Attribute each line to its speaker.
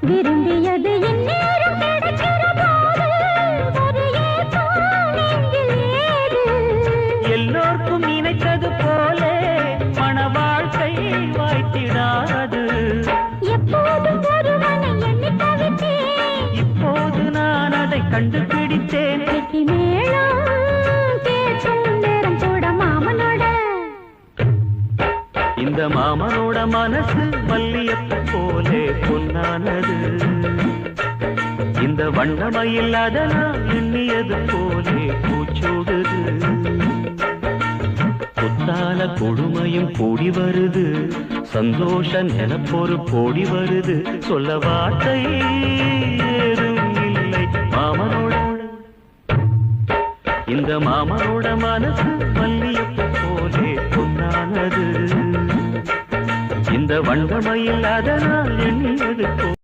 Speaker 1: விரும்பியது இந்நேரம் கிடைக்கிற போது ஒரு ஏக்கம் நெஞ்சில் ஏது.
Speaker 2: எல்லோர்க்கும் நினைத்தது போலே மன வாழ்க்கை வாய்த்திடாது.
Speaker 1: எப்போதும் ஒருவனை எண்ணி தவித்தேன்,
Speaker 2: இப்போது நான் அதை கண்டுபிடித்தேன்.
Speaker 1: வெற்றி மேளம் கேட்கும் நேரம் கூட மாமனோட.
Speaker 2: இந்த மாமனோட மனசு மல்லியப்பு போலே பொன்னானது. இந்த வண்ணமயில் அதனால் எண்ணியது போலே பூச்சோடுது. புத்தால கொடுமையும் கூடி வருது, சந்தோஷ நிலப்பொரு கோடி வருது. சொல்ல வார்த்தை ஏதும் இல்லை மாமனோட. இந்த மாமனோட மனசு மல்லியப்பு போலே பொன்னானது. இந்த வண்ணமயில் அதனால் எண்ணியது